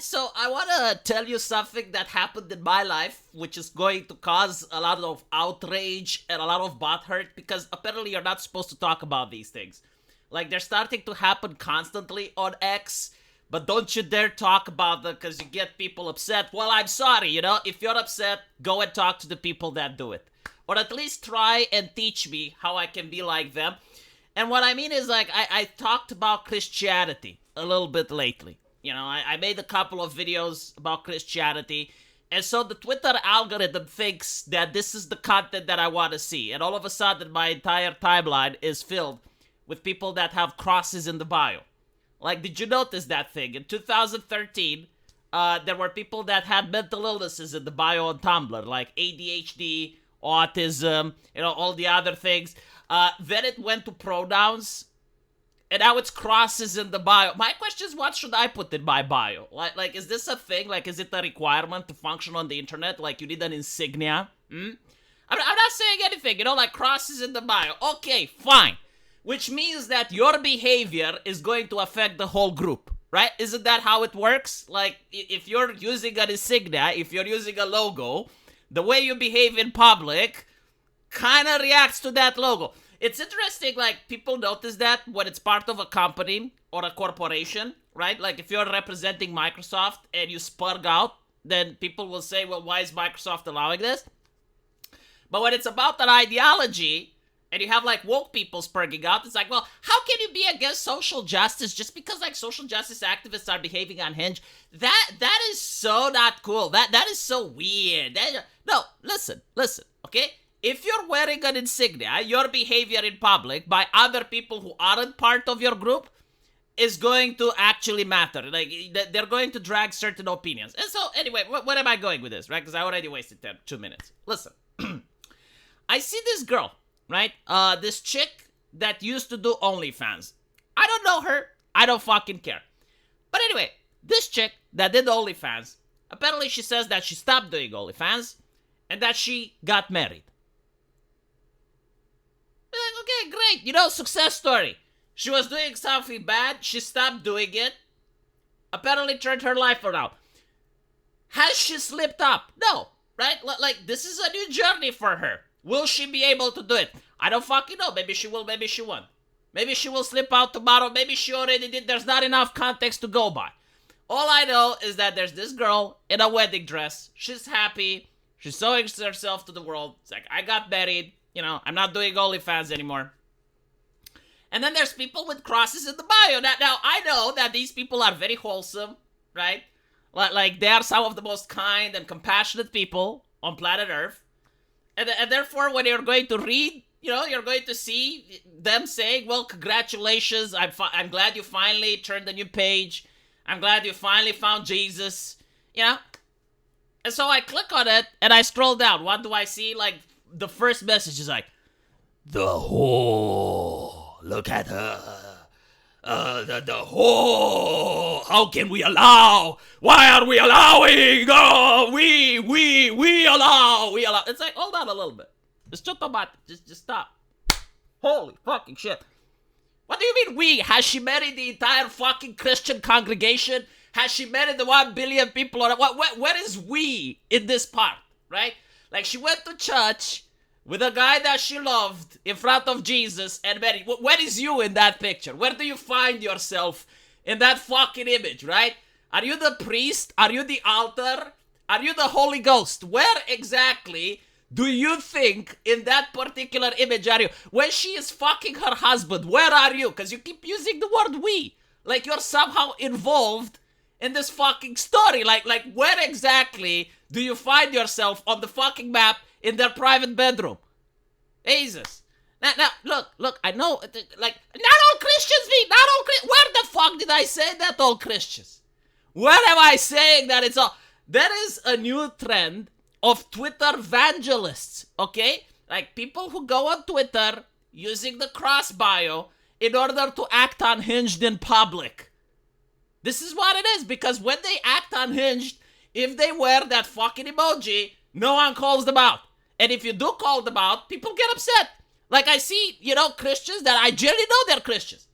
So I want to tell you something that happened in my life, which is going to cause a lot of outrage and a lot of butthurt, because apparently you're not supposed to talk about these things. Like, they're starting to happen constantly on X, but don't you dare talk about them because you get people upset. Well, I'm sorry, if you're upset, go and talk to the people that do it. Or at least try and teach me how I can be like them. And what I mean is, like, I talked about Christianity a little bit lately. I made a couple of videos about Christianity, and so the Twitter algorithm thinks that this is the content that I want to see, and all of a sudden my entire timeline is filled with people that have crosses in the bio. Like, did you notice that thing? In 2013, there were people that had mental illnesses in the bio on Tumblr, like ADHD, autism, all the other things. Then it went to pronouns, and now it's crosses in the bio. My question is, what should I put in my bio? Like, is this a thing? Like, is it a requirement to function on the internet? Like, you need an insignia? I'm not saying anything, like crosses in the bio. Okay, fine. Which means that your behavior is going to affect the whole group, right? Isn't that how it works? Like, if you're using an insignia, if you're using a logo, the way you behave in public kind of reacts to that logo. It's interesting, like, people notice that when it's part of a company or a corporation, right? Like, if you're representing Microsoft and you spurg out, then people will say, well, why is Microsoft allowing this? But when it's about an ideology, and you have, like, woke people spurging out, it's like, well, how can you be against social justice just because, like, social justice activists are behaving unhinged? That is so not cool. That is so weird. No, listen, okay? If you're wearing an insignia, your behavior in public by other people who aren't part of your group is going to actually matter. Like, they're going to drag certain opinions. And so, anyway, what am I going with this, right? Because I already wasted 2 minutes. Listen, I see this girl, right? This chick that used to do OnlyFans. I don't know her. I don't fucking care. But anyway, this chick that did OnlyFans, apparently she says that she stopped doing OnlyFans and that she got married. Okay, great. Success story. She was doing something bad. She stopped doing it. Apparently turned her life around. Has she slipped up? No. Right? Like, this is a new journey for her. Will she be able to do it? I don't fucking know. Maybe she will, maybe she won't. Maybe she will slip out tomorrow. Maybe she already did. There's not enough context to go by. All I know is that there's this girl in a wedding dress. She's happy. She's showing herself to the world. It's like, I got married. I'm not doing OnlyFans anymore. And then there's people with crosses in the bio. Now, I know that these people are very wholesome, right? Like, they are some of the most kind and compassionate people on planet Earth. And therefore, when you're going to read, you're going to see them saying, well, congratulations. I'm glad you finally turned a new page. I'm glad you finally found Jesus. And so I click on it and I scroll down. What do I see? Like, the first message is like, the whore, look at her. The whore, how can we allow? Why are we allowing? Oh, we allow. It's like, hold on a little bit. Just stop. Holy fucking shit. What do you mean we? Has she married the entire fucking Christian congregation? Has she married the 1 billion people? Where is we in this part, right? Like, she went to church with a guy that she loved in front of Jesus and married. Where is you in that picture? Where do you find yourself in that fucking image, right? Are you the priest? Are you the altar? Are you the Holy Ghost? Where exactly do you think in that particular image are you? When she is fucking her husband, where are you? Because you keep using the word we. Like, you're somehow involved in this fucking story. Like where exactly do you find yourself on the fucking map in their private bedroom? Jesus. Now, look, I know, like, not all Christians be, not all Christians. Where the fuck did I say that all Christians? Where am I saying that it's all? There is a new trend of Twitter evangelists, okay? Like, people who go on Twitter using the cross bio in order to act unhinged in public. This is what it is, because when they act unhinged, if they wear that fucking emoji, no one calls them out. And if you do call them out, people get upset. Like, I see, Christians that I generally know they're Christians.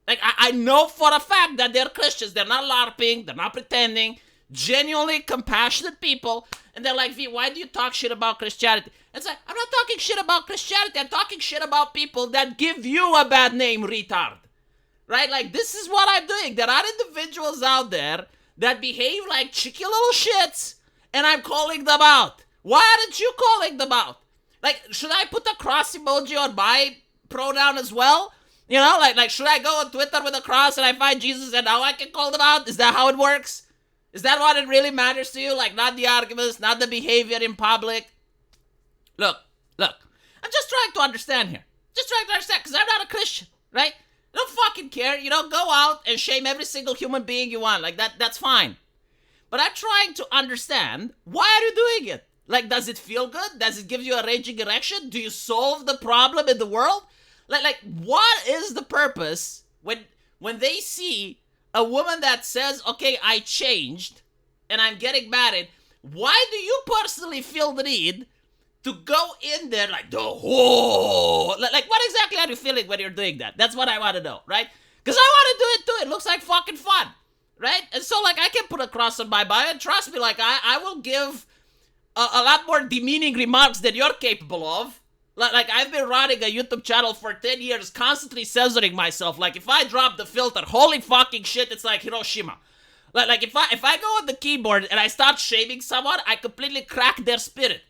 Like, I know for a fact that they're Christians. They're not LARPing. They're not pretending. genuinely compassionate people, and they're like, V, why do you talk shit about Christianity? It's like, I'm not talking shit about Christianity. I'm talking shit about people that give you a bad name, retard. Right? Like, this is what I'm doing. There are individuals out there that behave like cheeky little shits, and I'm calling them out. Why aren't you calling them out? Like, should I put a cross emoji on my pronoun as well? You know, like should I go on Twitter with a cross and I find Jesus and now I can call them out? Is that how it works? Is that what it really matters to you? Like, not the arguments, not the behavior in public? Look. I'm just trying to understand here. Just trying to understand, because I'm not a Christian, right? I don't fucking care. You know, go out and shame every single human being you want. Like, that's fine. But I'm trying to understand, why are you doing it? Like, does it feel good? Does it give you a raging erection? Do you solve the problem in the world? Like, what is the purpose when they see a woman that says, okay, I changed and I'm getting married? Why do you personally feel the need to go in there like the whole... Like, what exactly are you feeling when you're doing that? That's what I want to know, right? Because I want to do it too. It looks like fucking fun, right? And so, like, I can put a cross on my bio, and trust me, like, I will give a lot more demeaning remarks than you're capable of. Like, I've been running a YouTube channel for 10 years, constantly censoring myself. Like, if I drop the filter, holy fucking shit, it's like Hiroshima. Like if I go on the keyboard and I start shaming someone, I completely crack their spirit.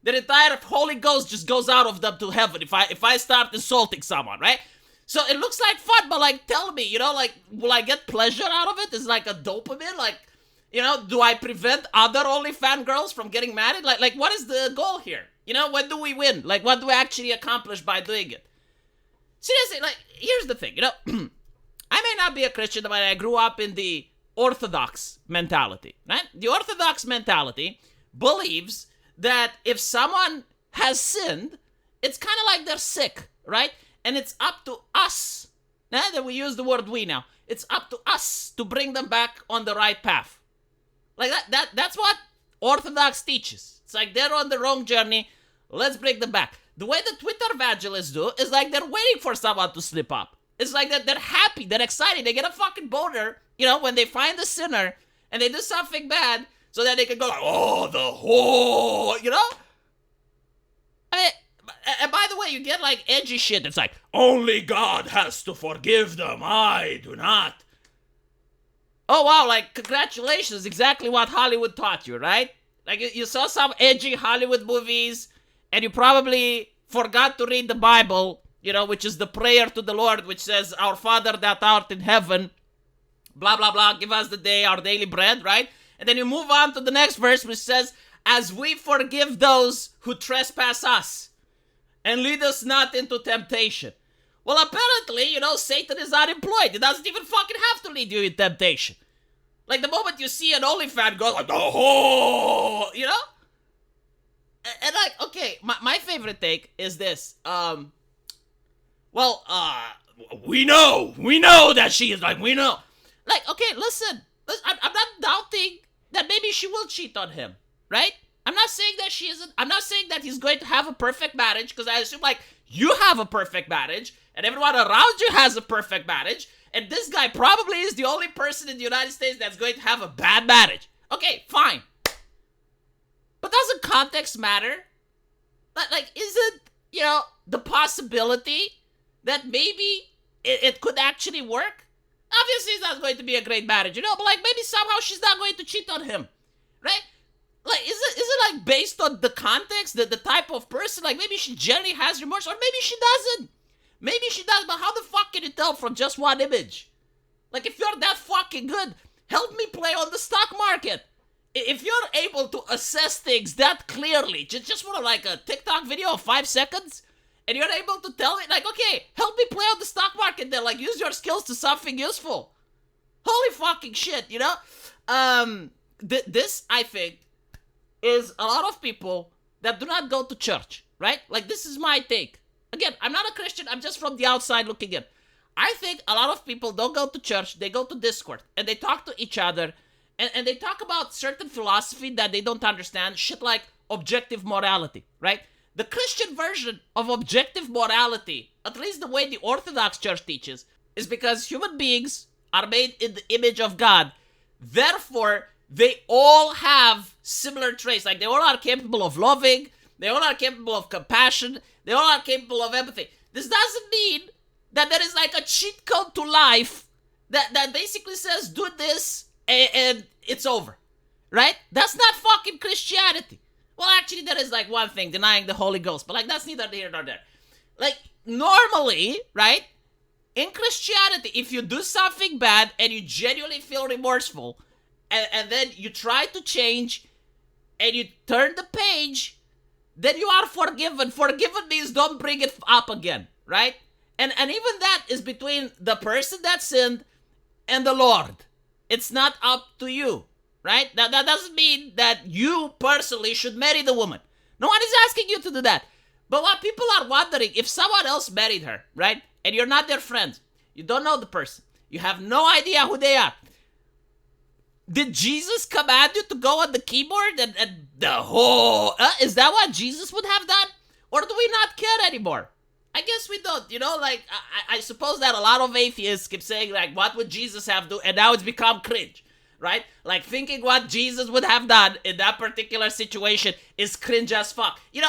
Their entire Holy Ghost just goes out of them to heaven if I start insulting someone, right? So it looks like fun, but like, tell me, you know, like, will I get pleasure out of it? Is like a dopamine? Like, you know, do I prevent other OnlyFans girls from getting married? Like, what is the goal here? You know, when do we win? Like, what do we actually accomplish by doing it? Seriously, like, here's the thing, you know, I may not be a Christian, but I grew up in the Orthodox mentality, right? The Orthodox mentality believes that if someone has sinned, it's kind of like they're sick, right? And it's up to us, that we use the word we now, it's up to us to bring them back on the right path. Like that's what Orthodox teaches. It's like they're on the wrong journey, let's bring them back. The way the Twitter evangelists do is like they're waiting for someone to slip up. It's like that they're happy, they're excited, they get a fucking boner, you know, when they find the sinner and they do something bad, so that they can go like, oh, the whore, you know? I mean, and by the way, you get like edgy shit. It's like, only God has to forgive them, I do not. Oh, wow, like, congratulations, exactly what Hollywood taught you, right? Like, you saw some edgy Hollywood movies, and you probably forgot to read the Bible, you know, which is the prayer to the Lord, which says, our Father that art in heaven, blah, blah, blah, give us the day our daily bread, right? And then you move on to the next verse, which says, as we forgive those who trespass us, and lead us not into temptation. Well, apparently, you know, Satan is unemployed. He doesn't even fucking have to lead you in temptation. Like, the moment you see an OnlyFans go like, oh, you know? And like, okay, my favorite take is this. We know that she is like, we know. Like, okay, listen, I'm not doubting that maybe she will cheat on him, right? I'm not saying that she isn't. I'm not saying that he's going to have a perfect marriage, because I assume, like, you have a perfect marriage, and everyone around you has a perfect marriage, and this guy probably is the only person in the United States that's going to have a bad marriage. Okay, fine. But doesn't context matter? Like, isn't, you know, the possibility that maybe it could actually work? Obviously, it's not going to be a great marriage, you know, but like, maybe somehow she's not going to cheat on him, right? Like, is it like based on the context, the type of person? Like, maybe she generally has remorse, or maybe she doesn't. Maybe she does, but how the fuck can you tell from just one image? Like, if you're that fucking good, help me play on the stock market. If you're able to assess things that clearly, just for like a TikTok video of 5 seconds, and you're able to tell it, like, okay, help me play on the stock market then, like, use your skills to something useful. Holy fucking shit, you know? This, I think, is a lot of people that do not go to church, right? Like, this is my take. Again, I'm not a Christian, I'm just from the outside looking in. I think a lot of people don't go to church, they go to Discord, and they talk to each other, and they talk about certain philosophy that they don't understand, shit like objective morality, right? The Christian version of objective morality, at least the way the Orthodox Church teaches, is because human beings are made in the image of God. Therefore, they all have similar traits. Like, they all are capable of loving. They all are capable of compassion. They all are capable of empathy. This doesn't mean that there is like a cheat code to life that basically says, do this and it's over. Right? That's not fucking Christianity. Well, actually, there is like one thing, denying the Holy Ghost. But like, that's neither here nor there. Like, normally, right? In Christianity, if you do something bad and you genuinely feel remorseful, and then you try to change, and you turn the page, then you are forgiven. Forgiven means don't bring it up again, right? And even that is between the person that sinned and the Lord. It's not up to you, right? That doesn't mean that you personally should marry the woman. No one is asking you to do that. But what people are wondering, if someone else married her, right? And you're not their friend, you don't know the person, you have no idea who they are. Did Jesus command you to go on the keyboard and the whole... is that what Jesus would have done? Or do we not care anymore? I guess we don't, like, I suppose that a lot of atheists keep saying, like, what would Jesus have done? And now it's become cringe, right? Like, thinking what Jesus would have done in that particular situation is cringe as fuck. I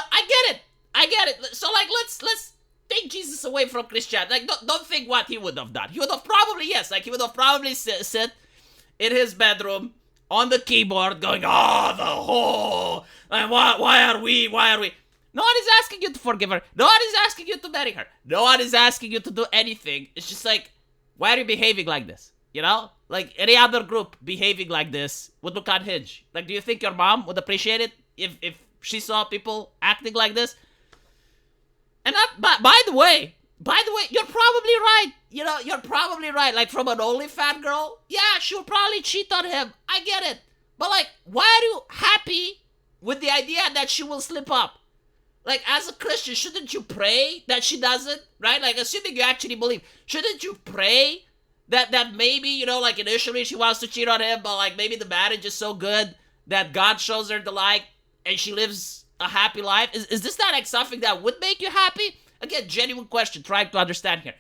get it. So, like, let's take Jesus away from Christianity. Like, don't think what he would have done. He would have probably, he would have probably sit in his bedroom on the keyboard going, the whole, and why are we? No one is asking you to forgive her. No one is asking you to marry her. No one is asking you to do anything. It's just like, why are you behaving like this? Like any other group behaving like this would look unhinged. Like, do you think your mom would appreciate it if she saw people acting like this? And by the way, you're probably right. You're probably right. Like, from an OnlyFans girl, yeah, she'll probably cheat on him. I get it. But, like, why are you happy with the idea that she will slip up? Like, as a Christian, shouldn't you pray that she doesn't? Right? Like, assuming you actually believe, shouldn't you pray that maybe, like, initially she wants to cheat on him, but, like, maybe the marriage is so good that God shows her the light and she lives a happy life? Is this not like something that would make you happy? Again, genuine question, trying to understand here.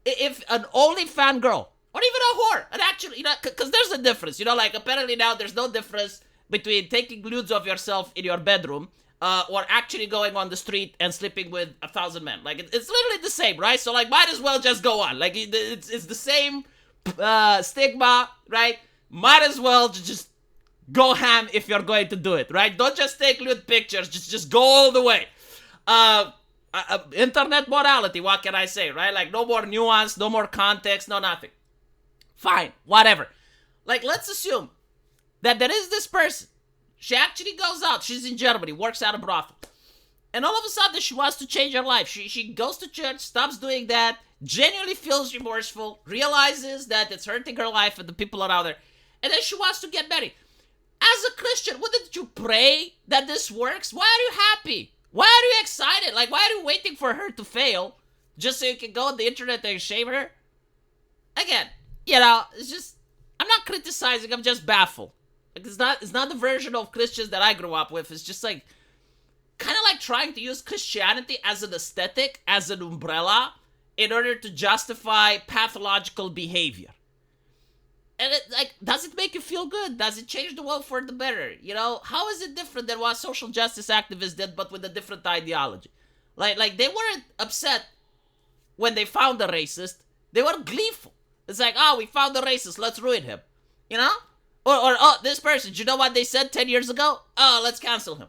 If an OnlyFans girl, or even a whore, and actually, because there's a difference, like, apparently now there's no difference between taking nudes of yourself in your bedroom, or actually going on the street and sleeping with 1,000 men. Like, it's literally the same, right? So, like, might as well just go on. Like, it's the same stigma, right? Might as well just go ham if you're going to do it, right? Don't just take nude pictures. Just go all the way. Internet morality, what can I say, right? Like, no more nuance, no more context, no nothing. Fine, whatever. Like, let's assume that there is this person. She actually goes out. She's in Germany, works at a brothel. And all of a sudden, she wants to change her life. She goes to church, stops doing that, genuinely feels remorseful, realizes that it's hurting her life and the people around her. And then she wants to get married. As a Christian, wouldn't you pray that this works? Why are you happy? Why are you excited? Like, why are you waiting for her to fail just so you can go on the internet and shame her? Again, it's just, I'm not criticizing, I'm just baffled. Like, it's not the version of Christians that I grew up with. It's just like, kind of like trying to use Christianity as an aesthetic, as an umbrella, in order to justify pathological behavior. And does it make you feel good? Does it change the world for the better? How is it different than what social justice activists did, but with a different ideology? Like they weren't upset when they found a racist. They were gleeful. It's like, we found a racist, let's ruin him. Or this person, do you know what they said 10 years ago? Let's cancel him.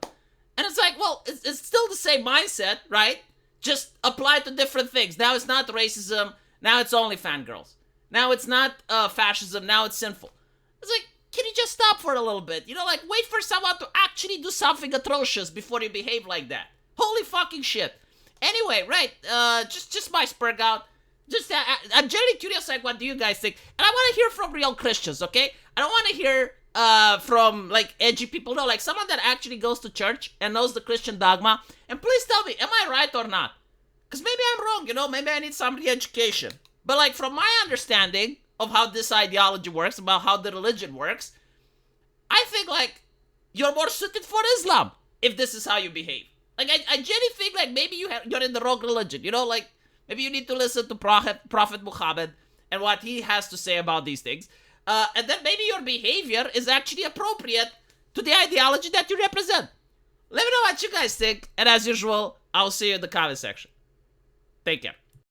And it's like, well, it's still the same mindset, right? Just applied to different things. Now it's not racism. Now it's OnlyFans girls. Now it's not fascism. Now it's sinful. It's like, can you just stop for a little bit? Like, wait for someone to actually do something atrocious before you behave like that. Holy fucking shit. Anyway, right, just my spurg out. I'm genuinely curious, like, what do you guys think? And I want to hear from real Christians, okay? I don't want to hear from, like, edgy people. No, like, someone that actually goes to church and knows the Christian dogma. And please tell me, am I right or not? Because maybe I'm wrong, maybe I need some re-education. But, like, from my understanding of how this ideology works, about how the religion works, I think, like, you're more suited for Islam if this is how you behave. Like, I genuinely think, like, maybe you're in the wrong religion, like, maybe you need to listen to Prophet Muhammad and what he has to say about these things. And then maybe your behavior is actually appropriate to the ideology that you represent. Let me know what you guys think, and as usual, I'll see you in the comment section. Take care.